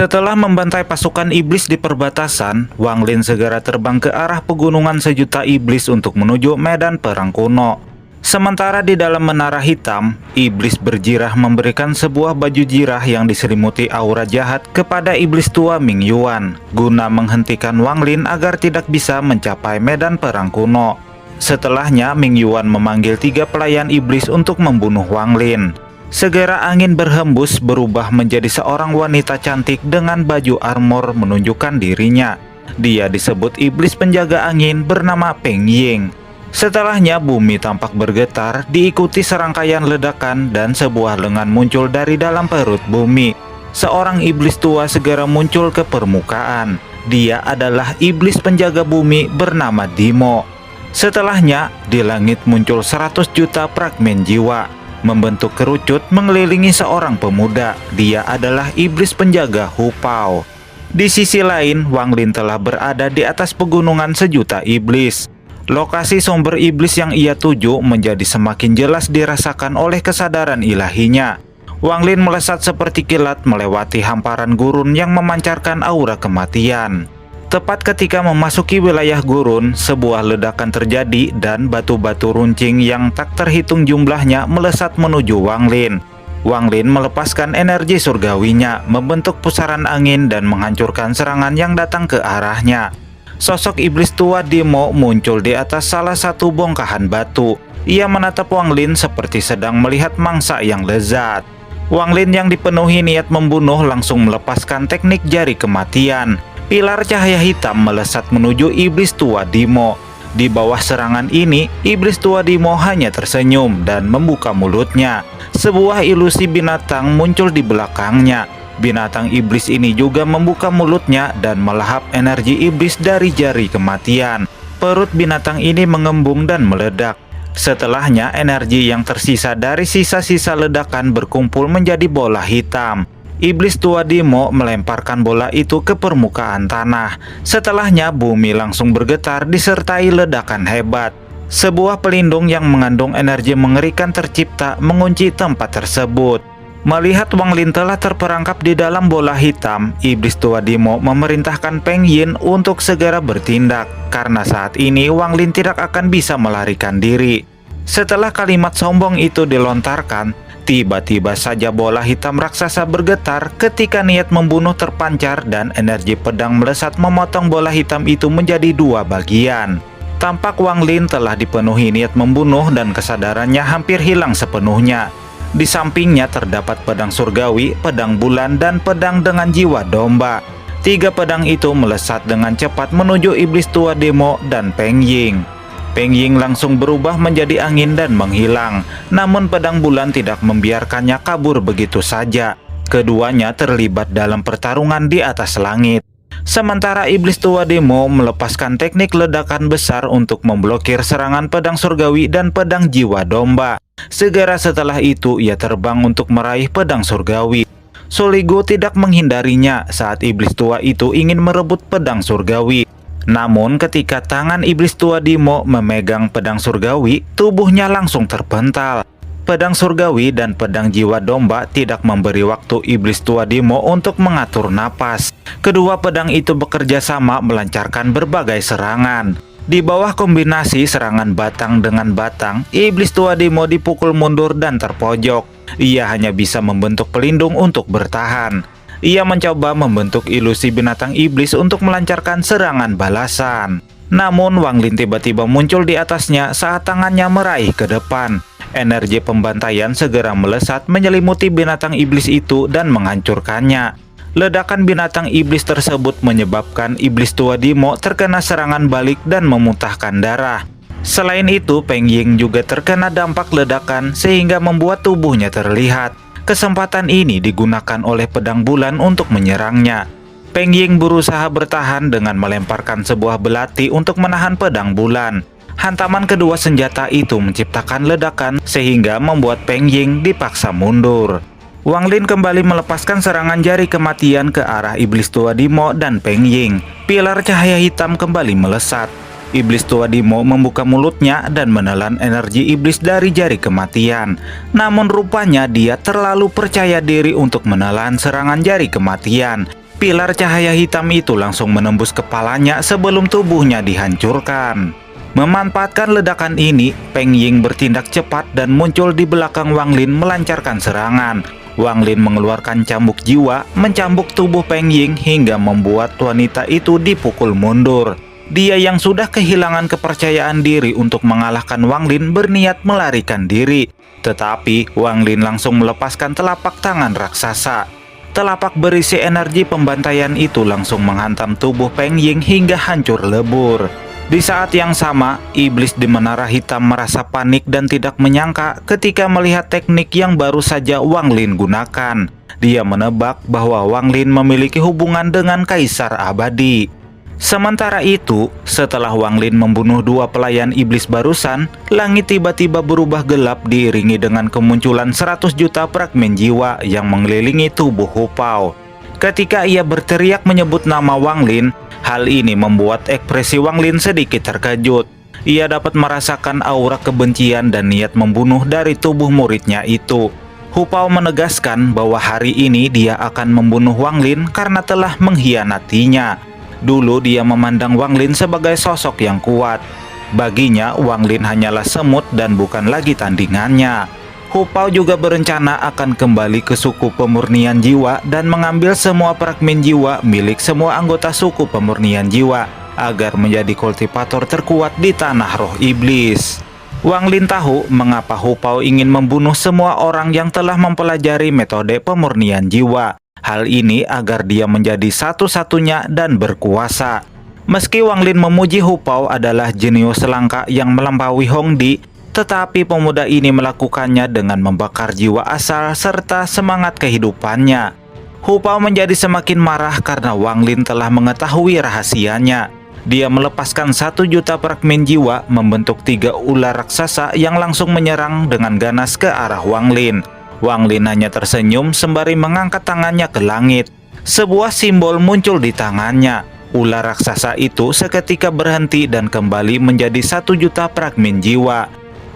Setelah membantai pasukan iblis di perbatasan, Wang Lin segera terbang ke arah pegunungan sejuta iblis untuk menuju medan perang kuno. Sementara di dalam menara hitam, iblis berjirah memberikan sebuah baju jirah yang diselimuti aura jahat kepada iblis tua Ming Yuan, guna menghentikan Wang Lin agar tidak bisa mencapai medan perang kuno. Setelahnya, Ming Yuan memanggil 3 pelayan iblis untuk membunuh Wang Lin. Segera angin berhembus berubah menjadi seorang wanita cantik dengan baju armor menunjukkan dirinya. Dia disebut iblis penjaga angin bernama Peng Ying. Setelahnya bumi tampak bergetar diikuti serangkaian ledakan dan sebuah lengan muncul dari dalam perut bumi. Seorang iblis tua segera muncul ke permukaan. Dia adalah iblis penjaga bumi bernama Dimo. Setelahnya di langit muncul 100 juta fragmen jiwa, membentuk kerucut mengelilingi seorang pemuda. Dia adalah iblis penjaga Hu Pao. Di sisi lain, Wang Lin telah berada di atas pegunungan sejuta iblis. Lokasi sumber iblis yang ia tuju menjadi semakin jelas dirasakan oleh kesadaran ilahinya. Wang Lin melesat seperti kilat melewati hamparan gurun yang memancarkan aura kematian. Tepat ketika memasuki wilayah gurun, sebuah ledakan terjadi dan batu-batu runcing yang tak terhitung jumlahnya melesat menuju Wang Lin. Wang Lin melepaskan energi surgawinya, membentuk pusaran angin dan menghancurkan serangan yang datang ke arahnya. Sosok iblis tua Dimo muncul di atas salah satu bongkahan batu. Ia menatap Wang Lin seperti sedang melihat mangsa yang lezat. Wang Lin yang dipenuhi niat membunuh langsung melepaskan teknik jari kematian. Pilar cahaya hitam melesat menuju iblis tua Dimo. Di bawah serangan ini, iblis tua Dimo hanya tersenyum dan membuka mulutnya. Sebuah ilusi binatang muncul di belakangnya. Binatang iblis ini juga membuka mulutnya dan melahap energi iblis dari jari kematian. Perut binatang ini mengembung dan meledak. Setelahnya, energi yang tersisa dari sisa-sisa ledakan berkumpul menjadi bola hitam. Iblis tua Dimo melemparkan bola itu ke permukaan tanah. Setelahnya, bumi langsung bergetar disertai ledakan hebat. Sebuah pelindung yang mengandung energi mengerikan tercipta mengunci tempat tersebut. Melihat Wang Lin telah terperangkap di dalam bola hitam, iblis tua Dimo memerintahkan Peng Yin untuk segera bertindak, karena saat ini Wang Lin tidak akan bisa melarikan diri. Setelah kalimat sombong itu dilontarkan, tiba-tiba saja bola hitam raksasa bergetar ketika niat membunuh terpancar dan energi pedang melesat memotong bola hitam itu menjadi 2 bagian. Tampak Wang Lin telah dipenuhi niat membunuh dan kesadarannya hampir hilang sepenuhnya. Di sampingnya terdapat pedang surgawi, pedang bulan, dan pedang dengan jiwa domba. 3 pedang itu melesat dengan cepat menuju iblis tua Demo dan Peng Ying. Peng Ying langsung berubah menjadi angin dan menghilang. Namun pedang bulan tidak membiarkannya kabur begitu saja. Keduanya terlibat dalam pertarungan di atas langit. Sementara iblis tua Demo melepaskan teknik ledakan besar untuk memblokir serangan pedang surgawi dan pedang jiwa domba. Segera setelah itu ia terbang untuk meraih pedang surgawi. Soligo tidak menghindarinya saat iblis tua itu ingin merebut pedang surgawi. Namun ketika tangan iblis tua Dimo memegang pedang surgawi, tubuhnya langsung terpental. Pedang surgawi dan pedang jiwa domba tidak memberi waktu iblis tua Dimo untuk mengatur napas. Kedua pedang itu bekerja sama melancarkan berbagai serangan. Di bawah kombinasi serangan batang dengan batang, iblis tua Dimo dipukul mundur dan terpojok. Ia hanya bisa membentuk pelindung untuk bertahan. Ia mencoba membentuk ilusi binatang iblis untuk melancarkan serangan balasan. Namun Wang Lin tiba-tiba muncul di atasnya saat tangannya meraih ke depan. Energi pembantaian segera melesat menyelimuti binatang iblis itu dan menghancurkannya. Ledakan binatang iblis tersebut menyebabkan iblis tua Dimo terkena serangan balik dan memuntahkan darah. Selain itu, Peng Ying juga terkena dampak ledakan sehingga membuat tubuhnya terlihat. Kesempatan ini digunakan oleh pedang bulan untuk menyerangnya. Peng Ying berusaha bertahan dengan melemparkan sebuah belati untuk menahan pedang bulan. Hantaman kedua senjata itu menciptakan ledakan sehingga membuat Peng Ying dipaksa mundur. Wang Lin kembali melepaskan serangan jari kematian ke arah iblis tua Dimo dan Peng Ying. Pilar cahaya hitam kembali melesat. Iblis tua Dimo membuka mulutnya dan menelan energi iblis dari jari kematian. Namun rupanya dia terlalu percaya diri untuk menelan serangan jari kematian. Pilar cahaya hitam itu langsung menembus kepalanya sebelum tubuhnya dihancurkan. Memanfaatkan ledakan ini, Peng Ying bertindak cepat dan muncul di belakang Wang Lin melancarkan serangan. Wang Lin mengeluarkan cambuk jiwa, mencambuk tubuh Peng Ying hingga membuat wanita itu dipukul mundur. Dia yang sudah kehilangan kepercayaan diri untuk mengalahkan Wang Lin berniat melarikan diri. Tetapi Wang Lin langsung melepaskan telapak tangan raksasa. Telapak berisi energi pembantaian itu langsung menghantam tubuh Peng Ying hingga hancur lebur. Di saat yang sama, iblis di menara hitam merasa panik dan tidak menyangka ketika melihat teknik yang baru saja Wang Lin gunakan. Dia menebak bahwa Wang Lin memiliki hubungan dengan Kaisar Abadi. Sementara itu, setelah Wang Lin membunuh dua pelayan iblis barusan, langit tiba-tiba berubah gelap diiringi dengan kemunculan 100 juta fragmen jiwa yang mengelilingi tubuh Hu Pao. Ketika ia berteriak menyebut nama Wang Lin, hal ini membuat ekspresi Wang Lin sedikit terkejut. Ia dapat merasakan aura kebencian dan niat membunuh dari tubuh muridnya itu. Hu Pao menegaskan bahwa hari ini dia akan membunuh Wang Lin karena telah mengkhianatinya. Dulu dia memandang Wang Lin sebagai sosok yang kuat. Baginya, Wang Lin hanyalah semut dan bukan lagi tandingannya. Hu Pao juga berencana akan kembali ke suku pemurnian jiwa dan mengambil semua fragmen jiwa milik semua anggota suku pemurnian jiwa agar menjadi kultivator terkuat di tanah roh iblis. Wang Lin tahu mengapa Hu Pao ingin membunuh semua orang yang telah mempelajari metode pemurnian jiwa. Hal ini agar dia menjadi satu-satunya dan berkuasa. Meski Wang Lin memuji Hu Pao adalah jenius langka yang melampaui Hongdi, tetapi pemuda ini melakukannya dengan membakar jiwa asal serta semangat kehidupannya. Hu Pao menjadi semakin marah karena Wang Lin telah mengetahui rahasianya. Dia melepaskan 1 juta fragmen jiwa membentuk 3 ular raksasa yang langsung menyerang dengan ganas ke arah Wang Lin. Wang Lin hanya tersenyum sembari mengangkat tangannya ke langit. Sebuah simbol muncul di tangannya. Ular raksasa itu seketika berhenti dan kembali menjadi 1 juta fragmen jiwa.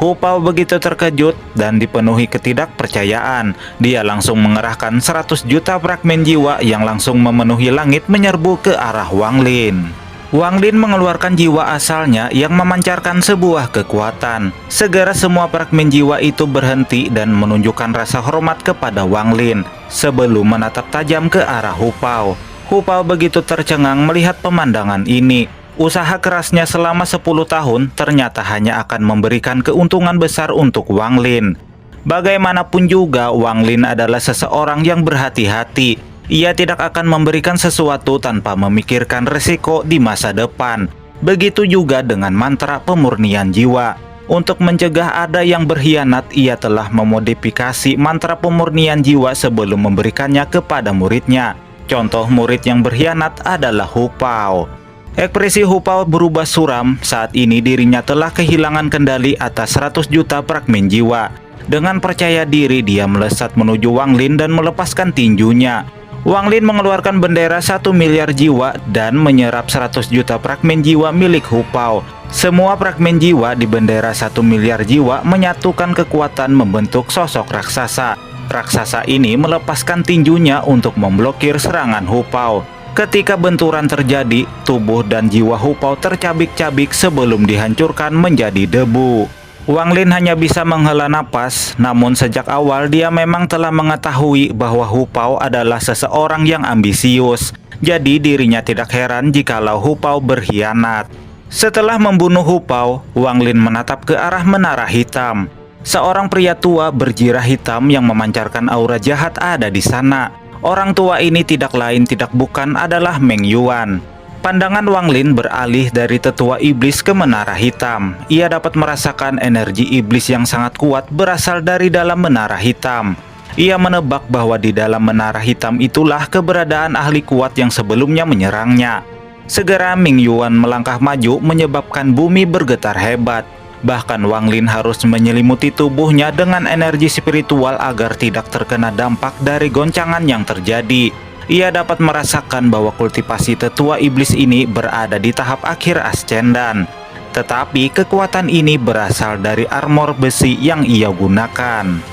Hu Pao begitu terkejut dan dipenuhi ketidakpercayaan. Dia langsung mengerahkan 100 juta fragmen jiwa yang langsung memenuhi langit menyerbu ke arah Wang Lin. Wang Lin mengeluarkan jiwa asalnya yang memancarkan sebuah kekuatan. Segera semua fragmen jiwa itu berhenti dan menunjukkan rasa hormat kepada Wang Lin sebelum menatap tajam ke arah Hu Pao. Hu Pao begitu tercengang melihat pemandangan ini. Usaha kerasnya selama 10 tahun ternyata hanya akan memberikan keuntungan besar untuk Wang Lin. Bagaimanapun juga, Wang Lin adalah seseorang yang berhati-hati. Ia tidak akan memberikan sesuatu tanpa memikirkan resiko di masa depan. Begitu juga dengan mantra pemurnian jiwa. Untuk mencegah ada yang berkhianat, ia telah memodifikasi mantra pemurnian jiwa sebelum memberikannya kepada muridnya. Contoh murid yang berkhianat adalah Hu Pao. Ekspresi Hu Pao berubah suram. Saat ini dirinya telah kehilangan kendali atas 100 juta fragmen jiwa. Dengan percaya diri, dia melesat menuju Wang Lin dan melepaskan tinjunya. Wang Lin mengeluarkan bendera 1 miliar jiwa dan menyerap 100 juta fragmen jiwa milik Hu Pao. Semua fragmen jiwa di bendera 1 miliar jiwa menyatukan kekuatan membentuk sosok raksasa. Raksasa ini melepaskan tinjunya untuk memblokir serangan Hu Pao. Ketika benturan terjadi, tubuh dan jiwa Hu Pao tercabik-cabik sebelum dihancurkan menjadi debu. Wang Lin hanya bisa menghela napas, namun sejak awal dia memang telah mengetahui bahwa Hu Pao adalah seseorang yang ambisius. Jadi dirinya tidak heran jikalau Hu Pao berkhianat. Setelah membunuh Hu Pao, Wang Lin menatap ke arah menara hitam. Seorang pria tua berjirah hitam yang memancarkan aura jahat ada di sana. Orang tua ini tidak lain tidak bukan adalah Meng Yuan. Pandangan Wang Lin beralih dari tetua iblis ke menara hitam. Ia dapat merasakan energi iblis yang sangat kuat berasal dari dalam menara hitam. Ia menebak bahwa di dalam menara hitam itulah keberadaan ahli kuat yang sebelumnya menyerangnya. Segera Meng Yuan melangkah maju menyebabkan bumi bergetar hebat. Bahkan Wang Lin harus menyelimuti tubuhnya dengan energi spiritual agar tidak terkena dampak dari goncangan yang terjadi. Ia dapat merasakan bahwa kultivasi tetua iblis ini berada di tahap akhir ascendan. Tetapi kekuatan ini berasal dari armor besi yang ia gunakan.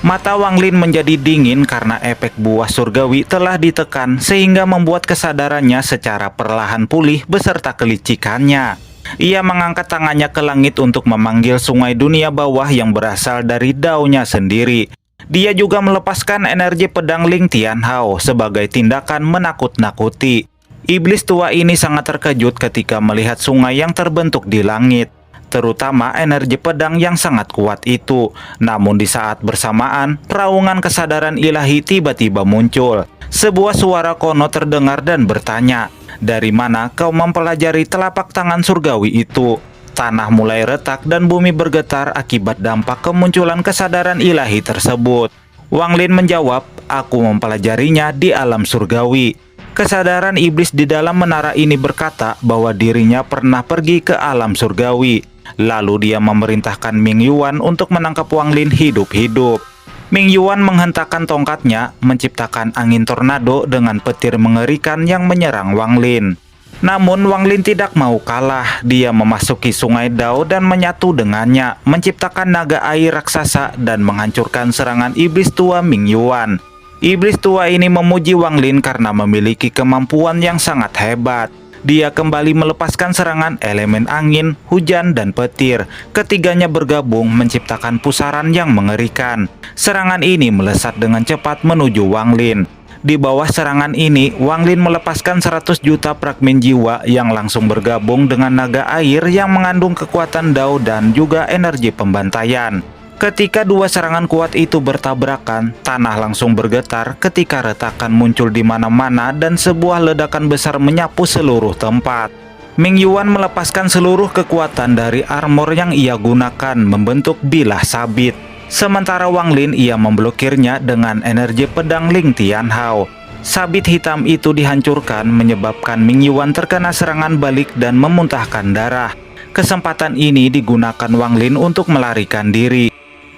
Mata Wang Lin menjadi dingin karena efek buah surgawi telah ditekan sehingga membuat kesadarannya secara perlahan pulih beserta kelicikannya. Ia mengangkat tangannya ke langit untuk memanggil sungai dunia bawah yang berasal dari daunnya sendiri. Dia juga melepaskan energi pedang Ling Tianhao sebagai tindakan menakut-nakuti. Iblis tua ini sangat terkejut ketika melihat sungai yang terbentuk di langit, terutama energi pedang yang sangat kuat itu. Namun di saat bersamaan, raungan kesadaran ilahi tiba-tiba muncul. Sebuah suara kuno terdengar dan bertanya, "Dari mana kau mempelajari telapak tangan surgawi itu?" Tanah mulai retak dan bumi bergetar akibat dampak kemunculan kesadaran ilahi tersebut. Wang Lin menjawab, "Aku mempelajarinya di alam surgawi." Kesadaran iblis di dalam menara ini berkata bahwa dirinya pernah pergi ke alam surgawi. Lalu dia memerintahkan Ming Yuan untuk menangkap Wang Lin hidup-hidup. Ming Yuan menghentakkan tongkatnya, menciptakan angin tornado dengan petir mengerikan yang menyerang Wang Lin. Namun Wang Lin tidak mau kalah. Dia memasuki sungai Dao dan menyatu dengannya, menciptakan naga air raksasa dan menghancurkan serangan iblis tua Ming Yuan. Iblis tua ini memuji Wang Lin karena memiliki kemampuan yang sangat hebat. Dia kembali melepaskan serangan elemen angin, hujan, dan petir. Ketiganya bergabung menciptakan pusaran yang mengerikan. Serangan ini melesat dengan cepat menuju Wang Lin. Di bawah serangan ini, Wang Lin melepaskan 100 juta fragmen jiwa yang langsung bergabung dengan naga air yang mengandung kekuatan Dao dan juga energi pembantaian. Ketika dua serangan kuat itu bertabrakan, tanah langsung bergetar ketika retakan muncul di mana-mana dan sebuah ledakan besar menyapu seluruh tempat. Ming Yuan melepaskan seluruh kekuatan dari armor yang ia gunakan membentuk bilah sabit. Sementara Wang Lin ia memblokirnya dengan energi pedang Ling Tianhao. Sabit hitam itu dihancurkan menyebabkan Ming Yuan terkena serangan balik dan memuntahkan darah. Kesempatan ini digunakan Wang Lin untuk melarikan diri.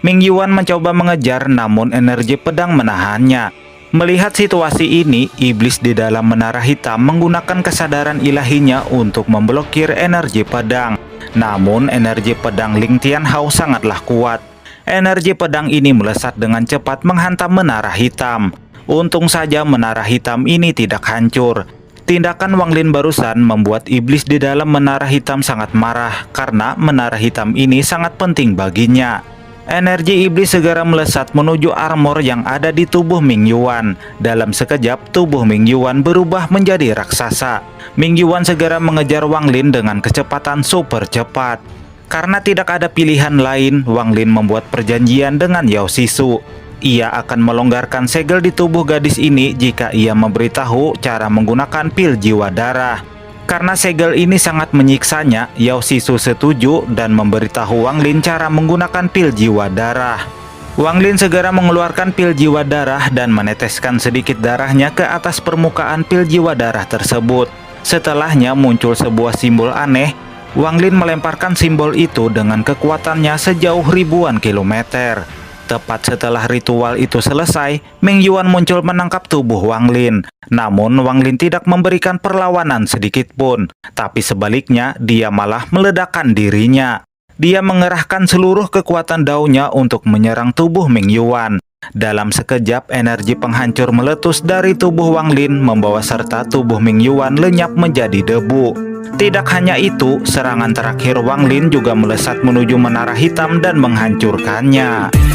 Ming Yuan mencoba mengejar namun energi pedang menahannya. Melihat situasi ini, iblis di dalam menara hitam menggunakan kesadaran ilahinya untuk memblokir energi pedang. Namun energi pedang Ling Tianhao sangatlah kuat. Energi pedang ini melesat dengan cepat menghantam menara hitam. Untung saja menara hitam ini tidak hancur. Tindakan Wang Lin barusan membuat iblis di dalam menara hitam sangat marah karena menara hitam ini sangat penting baginya. Energi iblis segera melesat menuju armor yang ada di tubuh Ming Yuan. Dalam sekejap, tubuh Ming Yuan berubah menjadi raksasa. Ming Yuan segera mengejar Wang Lin dengan kecepatan super cepat. Karena tidak ada pilihan lain, Wang Lin membuat perjanjian dengan Yao Sisu. Ia akan melonggarkan segel di tubuh gadis ini jika ia memberitahu cara menggunakan pil jiwa darah. Karena segel ini sangat menyiksanya, Yao Sisu setuju dan memberitahu Wang Lin cara menggunakan pil jiwa darah. Wang Lin segera mengeluarkan pil jiwa darah dan meneteskan sedikit darahnya ke atas permukaan pil jiwa darah tersebut. Setelahnya muncul sebuah simbol aneh. Wang Lin melemparkan simbol itu dengan kekuatannya sejauh ribuan kilometer. Tepat setelah ritual itu selesai, Ming Yuan muncul menangkap tubuh Wang Lin. Namun Wang Lin tidak memberikan perlawanan sedikit pun, tapi sebaliknya dia malah meledakkan dirinya. Dia mengerahkan seluruh kekuatan Dao-nya untuk menyerang tubuh Ming Yuan. Dalam sekejap energi penghancur meletus dari tubuh Wang Lin membawa serta tubuh Ming Yuan lenyap menjadi debu. Tidak hanya itu, serangan terakhir Wang Lin juga melesat menuju menara hitam dan menghancurkannya.